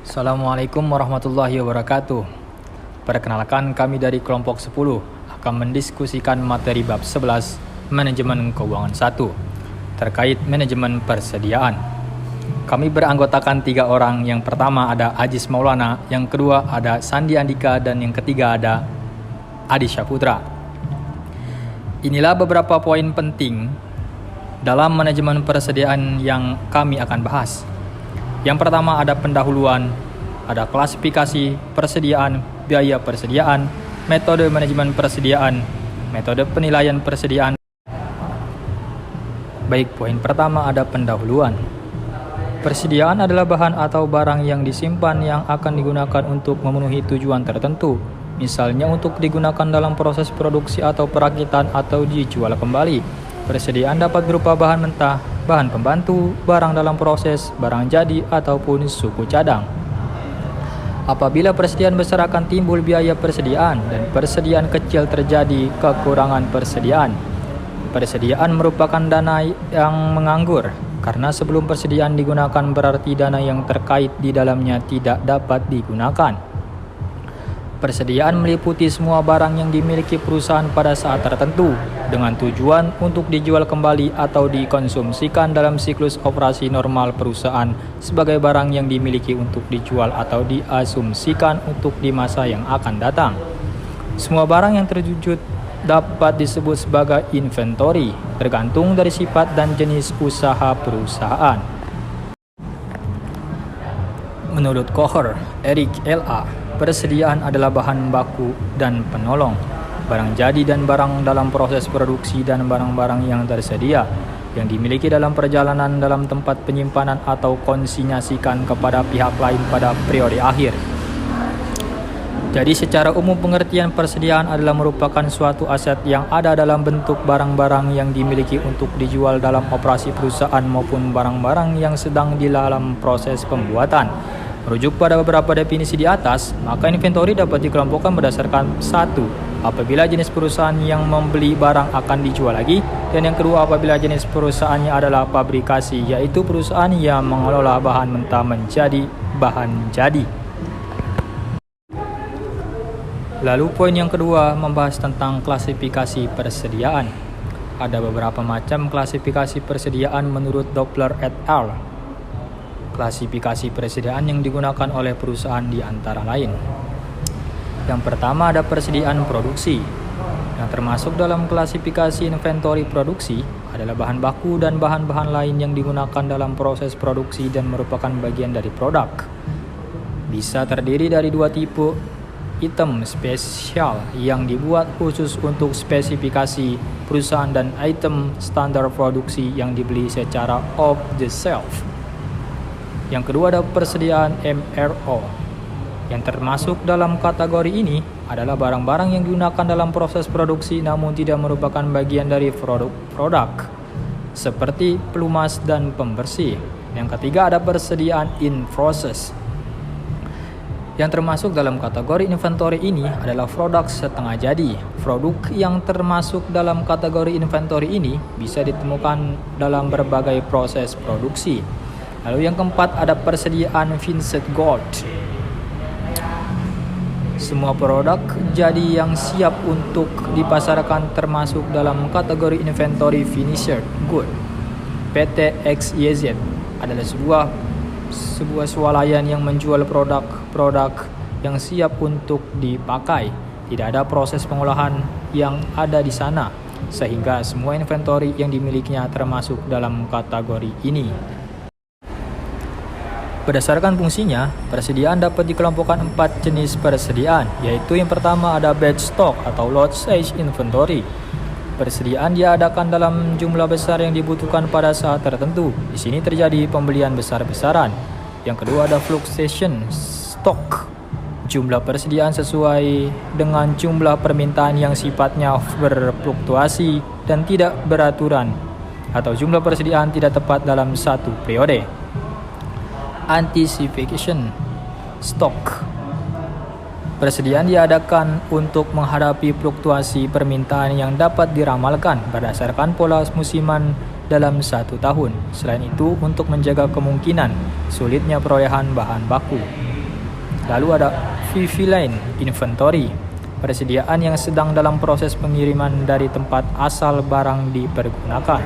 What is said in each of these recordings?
Assalamualaikum warahmatullahi wabarakatuh. Perkenalkan, kami dari kelompok 10 akan mendiskusikan materi bab 11 Manajemen Keuangan 1 terkait manajemen persediaan. Kami beranggotakan 3 orang. Yang pertama ada Ajis Maulana, yang kedua ada Sandi Andika, dan yang ketiga ada Adi Syaputra. Inilah beberapa poin penting dalam manajemen persediaan yang kami akan bahas. Yang pertama ada pendahuluan, ada klasifikasi persediaan, biaya persediaan, metode manajemen persediaan, metode penilaian persediaan. Baik, poin pertama ada pendahuluan. Persediaan adalah bahan atau barang yang disimpan yang akan digunakan untuk memenuhi tujuan tertentu. Misalnya untuk digunakan dalam proses produksi atau perakitan atau dijual kembali. Persediaan dapat berupa bahan mentah, bahan pembantu, barang dalam proses, barang jadi, ataupun suku cadang. Apabila persediaan besar akan timbul biaya persediaan, dan persediaan kecil terjadi kekurangan persediaan. Persediaan merupakan dana yang menganggur, karena sebelum persediaan digunakan berarti dana yang terkait di dalamnya tidak dapat digunakan. Persediaan meliputi semua barang yang dimiliki perusahaan pada saat tertentu dengan tujuan untuk dijual kembali atau dikonsumsikan dalam siklus operasi normal perusahaan sebagai barang yang dimiliki untuk dijual atau diasumsikan untuk di masa yang akan datang. Semua barang yang terwujud dapat disebut sebagai inventory, tergantung dari sifat dan jenis usaha perusahaan. Menurut Kocher, Eric L.A., persediaan adalah bahan baku dan penolong, barang jadi dan barang dalam proses produksi, dan barang-barang yang tersedia yang dimiliki dalam perjalanan dalam tempat penyimpanan atau konsinyasikan kepada pihak lain pada periode akhir. Jadi secara umum pengertian persediaan adalah merupakan suatu aset yang ada dalam bentuk barang-barang yang dimiliki untuk dijual dalam operasi perusahaan maupun barang-barang yang sedang di dalam proses pembuatan. Merujuk pada beberapa definisi di atas, maka inventory dapat dikelompokkan berdasarkan 1. Apabila jenis perusahaan yang membeli barang akan dijual lagi, dan yang kedua apabila jenis perusahaannya adalah pabrikasi, yaitu perusahaan yang mengelola bahan mentah menjadi bahan jadi. Lalu poin yang kedua membahas tentang klasifikasi persediaan. Ada beberapa macam klasifikasi persediaan menurut Doppler et al. Klasifikasi persediaan yang digunakan oleh perusahaan di antara lain. Yang pertama ada persediaan produksi. Yang termasuk dalam klasifikasi inventory produksi adalah bahan baku dan bahan-bahan lain yang digunakan dalam proses produksi dan merupakan bagian dari produk. Bisa terdiri dari 2 tipe: item spesial yang dibuat khusus untuk spesifikasi perusahaan dan item standar produksi yang dibeli secara off the shelf. Yang kedua ada persediaan MRO. Yang termasuk dalam kategori ini adalah barang-barang yang digunakan dalam proses produksi namun tidak merupakan bagian dari produk seperti pelumas dan pembersih. Yang ketiga ada persediaan in process. Yang termasuk dalam kategori inventory ini adalah produk setengah jadi. Produk yang termasuk dalam kategori inventory ini bisa ditemukan dalam berbagai proses produksi. Lalu yang keempat ada persediaan finished good. Semua produk jadi yang siap untuk dipasarkan termasuk dalam kategori inventory finished good. PT XYZ adalah sebuah swalayan yang menjual produk yang siap untuk dipakai. Tidak ada proses pengolahan yang ada di sana, sehingga semua inventory yang dimilikinya termasuk dalam kategori ini. Berdasarkan fungsinya, persediaan dapat dikelompokkan 4 jenis persediaan, yaitu yang pertama ada batch stock atau lot size inventory. Persediaan diadakan dalam jumlah besar yang dibutuhkan pada saat tertentu. Di sini terjadi pembelian besar-besaran. Yang kedua ada fluctuation stock. Jumlah persediaan sesuai dengan jumlah permintaan yang sifatnya berfluktuasi dan tidak beraturan, atau jumlah persediaan tidak tepat dalam satu periode. Anticipation stock. Persediaan diadakan untuk menghadapi fluktuasi permintaan yang dapat diramalkan berdasarkan pola musiman dalam 1 tahun. Selain itu, untuk menjaga kemungkinan sulitnya perolehan bahan baku. Lalu ada VV line inventory, persediaan yang sedang dalam proses pengiriman dari tempat asal barang dipergunakan.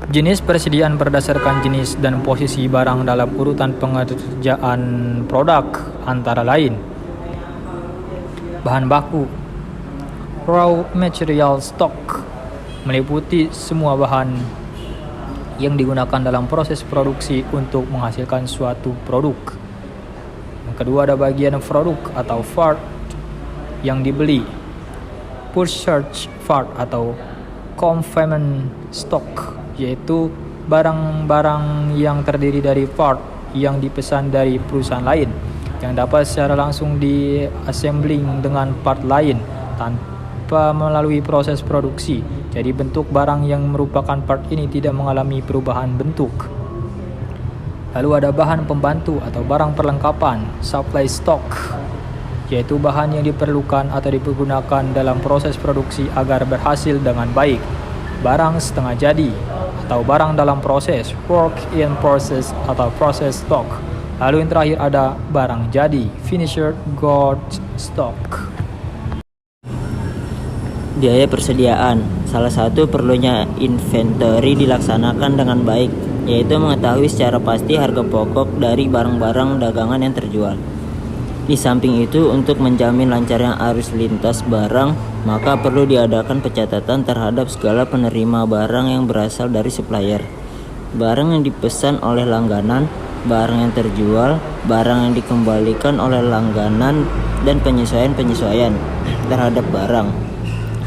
Jenis persediaan berdasarkan jenis dan posisi barang dalam urutan pengerjaan produk, antara lain bahan baku, raw material stock, meliputi semua bahan yang digunakan dalam proses produksi untuk menghasilkan suatu produk. Yang kedua ada bagian produk atau part yang dibeli, purchased part atau consignment stock, yaitu barang-barang yang terdiri dari part yang dipesan dari perusahaan lain yang dapat secara langsung di-assembling dengan part lain tanpa melalui proses produksi. Jadi bentuk barang yang merupakan part ini tidak mengalami perubahan bentuk. Lalu ada bahan pembantu atau barang perlengkapan, supply stock, yaitu bahan yang diperlukan atau dipergunakan dalam proses produksi agar berhasil dengan baik. Barang setengah jadi atau barang dalam proses, work in process atau process stock. Lalu yang terakhir ada barang jadi, finished goods stock. Biaya persediaan. Salah satu perlunya inventory dilaksanakan dengan baik, yaitu mengetahui secara pasti harga pokok dari barang-barang dagangan yang terjual. Di samping itu, untuk menjamin lancarnya arus lintas barang, maka perlu diadakan pencatatan terhadap segala penerima barang yang berasal dari supplier, barang yang dipesan oleh langganan, barang yang terjual, barang yang dikembalikan oleh langganan, dan penyesuaian-penyesuaian terhadap barang.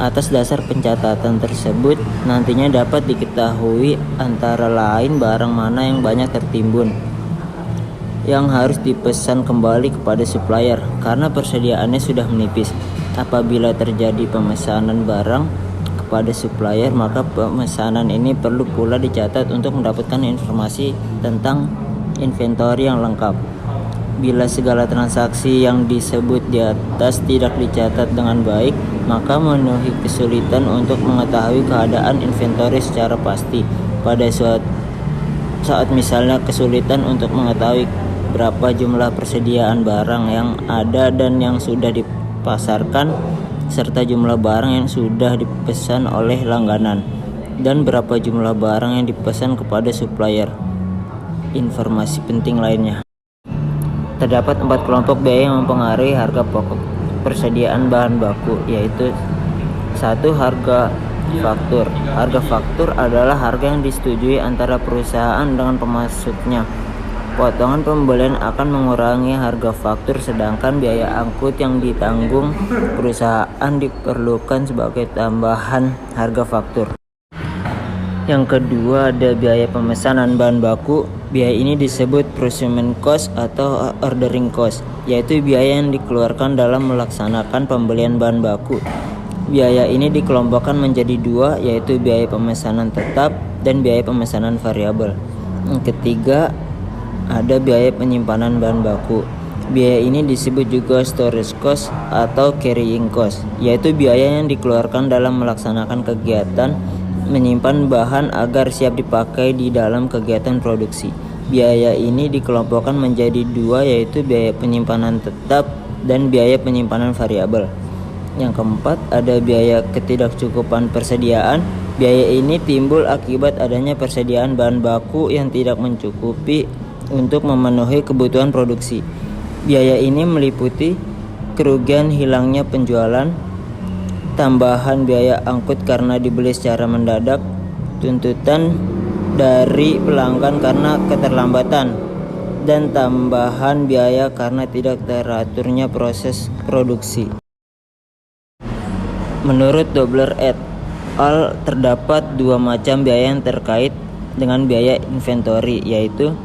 Atas dasar pencatatan tersebut, nantinya dapat diketahui antara lain barang mana yang banyak tertimbun yang harus dipesan kembali kepada supplier karena persediaannya sudah menipis. Apabila terjadi pemesanan barang kepada supplier, maka pemesanan ini perlu pula dicatat untuk mendapatkan informasi tentang inventory yang lengkap. Bila segala transaksi yang disebut di atas tidak dicatat dengan baik, maka memenuhi kesulitan untuk mengetahui keadaan inventory secara pasti. Pada saat misalnya kesulitan untuk mengetahui berapa jumlah persediaan barang yang ada dan yang sudah dipasarkan, serta jumlah barang yang sudah dipesan oleh langganan, dan berapa jumlah barang yang dipesan kepada supplier. Informasi penting lainnya. Terdapat 4 kelompok biaya yang mempengaruhi harga pokok persediaan bahan baku, yaitu 1. Harga faktur. Harga faktur adalah harga yang disetujui antara perusahaan dengan pemasoknya. Potongan pembelian akan mengurangi harga faktur, sedangkan biaya angkut yang ditanggung perusahaan diperlukan sebagai tambahan harga faktur. Yang kedua ada biaya pemesanan bahan baku. Biaya ini disebut procurement cost atau ordering cost, yaitu biaya yang dikeluarkan dalam melaksanakan pembelian bahan baku. Biaya ini dikelompokkan menjadi 2, yaitu biaya pemesanan tetap dan biaya pemesanan variabel. Yang ketiga ada biaya penyimpanan bahan baku. Biaya ini disebut juga storage cost atau carrying cost, yaitu biaya yang dikeluarkan dalam melaksanakan kegiatan menyimpan bahan agar siap dipakai di dalam kegiatan produksi. Biaya ini dikelompokkan menjadi 2, yaitu biaya penyimpanan tetap dan biaya penyimpanan variabel. Yang keempat ada biaya ketidakcukupan persediaan. Biaya ini timbul akibat adanya persediaan bahan baku yang tidak mencukupi untuk memenuhi kebutuhan produksi. Biaya ini meliputi kerugian hilangnya penjualan, tambahan biaya angkut karena dibeli secara mendadak, tuntutan dari pelanggan karena keterlambatan, dan tambahan biaya karena tidak teraturnya proses produksi. Menurut Dobler et al. Terdapat 2 macam biaya yang terkait dengan biaya inventory, yaitu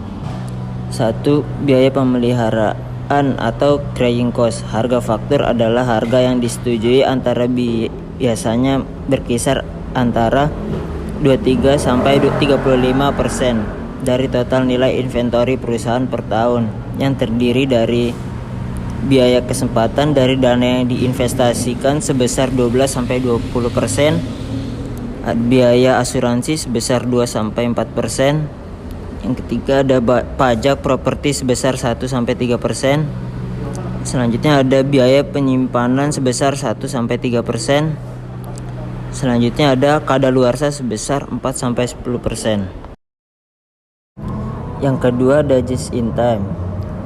1. Biaya pemeliharaan atau carrying cost. Harga faktur adalah harga yang disetujui antara biasanya berkisar antara 23 sampai 35% dari total nilai inventory perusahaan per tahun, yang terdiri dari biaya kesempatan dari dana yang diinvestasikan sebesar 12 sampai 20%, biaya asuransi sebesar 2 sampai 4%, Yang ketiga ada pajak properti sebesar 1-3%. Selanjutnya ada biaya penyimpanan sebesar 1-3%. Selanjutnya ada kadaluarsa sebesar 4-10%. Yang kedua ada just in time.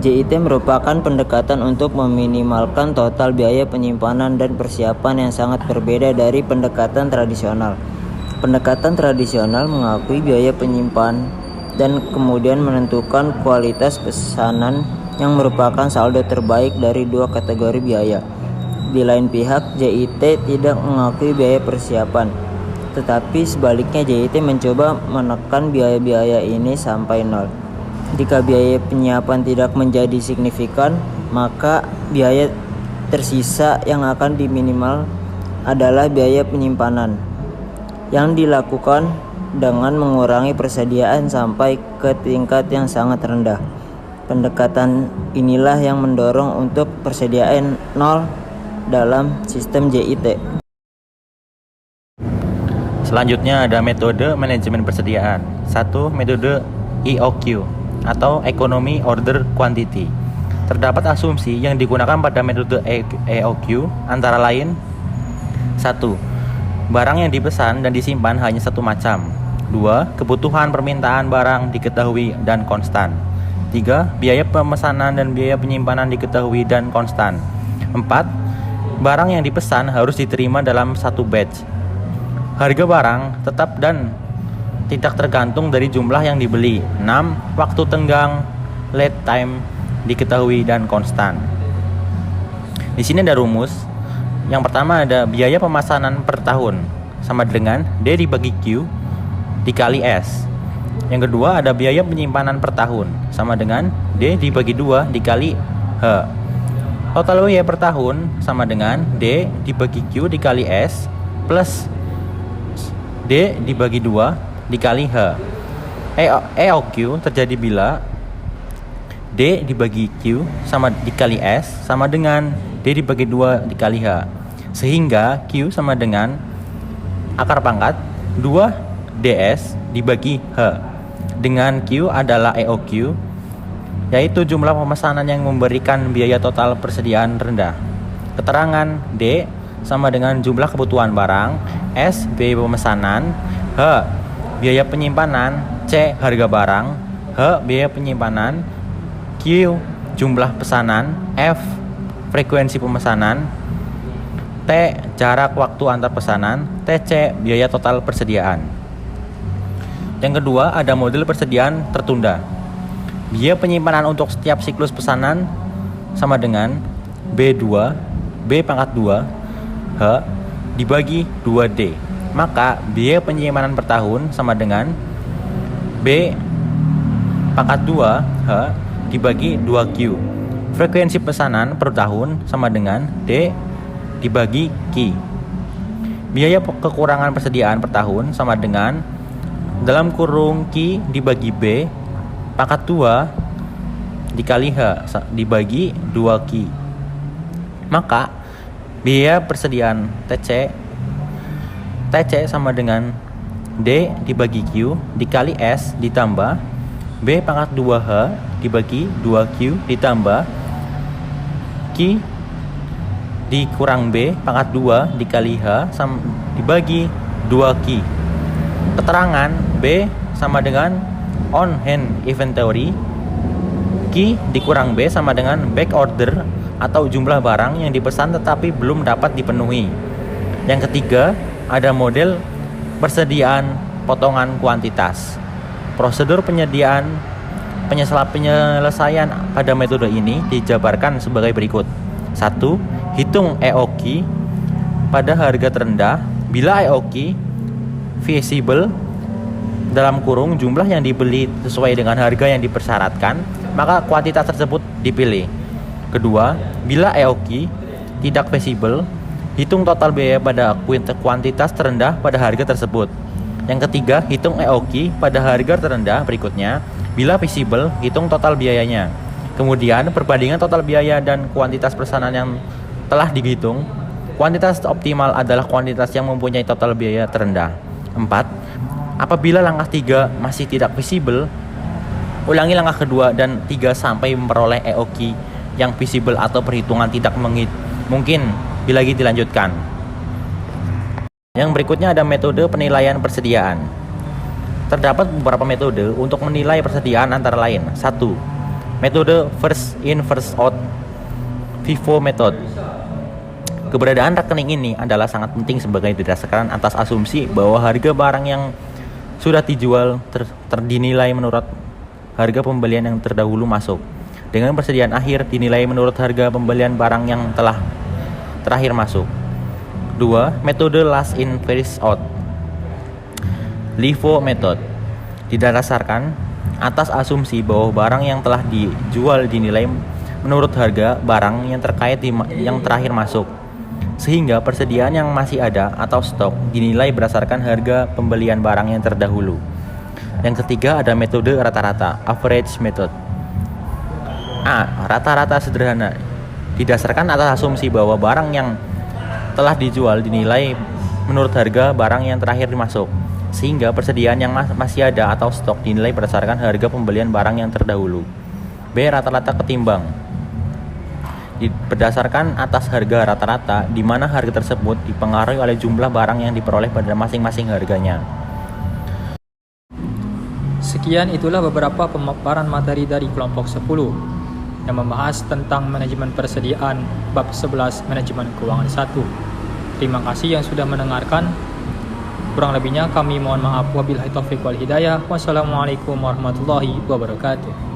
JIT merupakan pendekatan untuk meminimalkan total biaya penyimpanan dan persiapan yang sangat berbeda dari pendekatan tradisional. Pendekatan tradisional mengakui biaya penyimpan dan kemudian menentukan kualitas pesanan yang merupakan saldo terbaik dari dua kategori biaya. Di lain pihak, JIT tidak mengakui biaya persiapan, tetapi sebaliknya JIT mencoba menekan biaya-biaya ini sampai nol. Jika biaya penyiapan tidak menjadi signifikan, maka biaya tersisa yang akan diminimal adalah biaya penyimpanan, yang dilakukan dengan mengurangi persediaan sampai ke tingkat yang sangat rendah. Pendekatan inilah yang mendorong untuk persediaan nol dalam sistem JIT. Selanjutnya ada metode manajemen persediaan. 1. Metode EOQ atau Economy Order Quantity. Terdapat asumsi yang digunakan pada metode EOQ antara lain: 1. Barang yang dipesan dan disimpan hanya satu macam. 2. Kebutuhan permintaan barang diketahui dan konstan. 3. Biaya pemesanan dan biaya penyimpanan diketahui dan konstan. 4. Barang yang dipesan harus diterima dalam satu batch. Harga barang tetap dan tidak tergantung dari jumlah yang dibeli. 6. Waktu tenggang lead time diketahui dan konstan. Di sini ada rumus. Yang pertama ada biaya pemesanan per tahun sama dengan D dibagi Q dikali S. Yang kedua ada biaya penyimpanan per tahun sama dengan D dibagi 2 dikali H. Total biaya per tahun sama dengan D dibagi Q dikali S plus D dibagi 2 dikali H. EOQ terjadi bila D dibagi Q sama dikali S sama dengan D dibagi 2 dikali H. Sehingga Q sama dengan akar pangkat 2 DS dibagi H. Dengan Q adalah EOQ, yaitu jumlah pemesanan yang memberikan biaya total persediaan rendah. Keterangan D sama dengan jumlah kebutuhan barang, S biaya pemesanan, H biaya penyimpanan, C harga barang, H biaya penyimpanan, Q jumlah pesanan, F frekuensi pemesanan, T jarak waktu antar pesanan, TC biaya total persediaan. Yang kedua ada model persediaan tertunda. Biaya penyimpanan untuk setiap siklus pesanan sama dengan B2 B pangkat 2 H dibagi 2D. Maka biaya penyimpanan per tahun sama dengan B pangkat 2 H dibagi 2Q. Frekuensi pesanan per tahun sama dengan D dibagi Q. Biaya kekurangan persediaan per tahun sama dengan dalam kurung Q dibagi B pangkat 2 dikali H dibagi 2Q. Maka biaya persediaan TC sama dengan D dibagi Q dikali S ditambah B pangkat 2H dibagi 2Q ditambah Q dikurang B pangkat 2 dikali H dibagi 2Q. Keterangan B sama dengan on hand inventory, Q dikurang B sama dengan back order atau jumlah barang yang dipesan tetapi belum dapat dipenuhi. Yang ketiga ada model persediaan potongan kuantitas. Prosedur penyelesaian pada metode ini dijabarkan sebagai berikut. 1. Hitung EOQ pada harga terendah. Bila EOQ feasible dalam kurung jumlah yang dibeli sesuai dengan harga yang dipersyaratkan, maka kuantitas tersebut dipilih. Kedua, bila EOQ tidak feasible, hitung total biaya pada kuantitas terendah pada harga tersebut. Yang ketiga, hitung EOQ pada harga terendah berikutnya. Bila feasible, hitung total biayanya. Kemudian, perbandingan total biaya dan kuantitas pesanan yang telah dihitung. Kuantitas optimal adalah kuantitas yang mempunyai total biaya terendah. 4. Apabila langkah 3 masih tidak feasible, Ulangi langkah kedua dan 3 sampai memperoleh EOQ yang visible atau perhitungan tidak mungkin bila dilanjutkan. Yang berikutnya ada metode penilaian persediaan. Terdapat beberapa metode untuk menilai persediaan antara lain. 1. Metode first in first out FIFO method. Keberadaan rekening ini adalah sangat penting sebagai didasarkan atas asumsi bahwa harga barang yang sudah dijual dinilai menurut harga pembelian yang terdahulu masuk. Dengan persediaan akhir dinilai menurut harga pembelian barang yang telah terakhir masuk. 2. Metode last in first out LIFO method. Didasarkan atas asumsi bahwa barang yang telah dijual dinilai menurut harga barang yang terakhir masuk, sehingga persediaan yang masih ada atau stok dinilai berdasarkan harga pembelian barang yang terdahulu. Yang ketiga ada metode rata-rata average method. A. Rata-rata sederhana. Didasarkan atas asumsi bahwa barang yang telah dijual dinilai menurut harga barang yang terakhir masuk, sehingga persediaan yang masih ada atau stok dinilai berdasarkan harga pembelian barang yang terdahulu. B. Rata-rata ketimbang. Berdasarkan atas harga rata-rata, di mana harga tersebut dipengaruhi oleh jumlah barang yang diperoleh pada masing-masing harganya. Sekian itulah beberapa pemaparan materi dari kelompok 10 yang membahas tentang manajemen persediaan bab 11 manajemen keuangan 1. Terima kasih yang sudah mendengarkan. Kurang lebihnya kami mohon maaf. Wabillahi taufiq wal hidayah. Wassalamualaikum warahmatullahi wabarakatuh.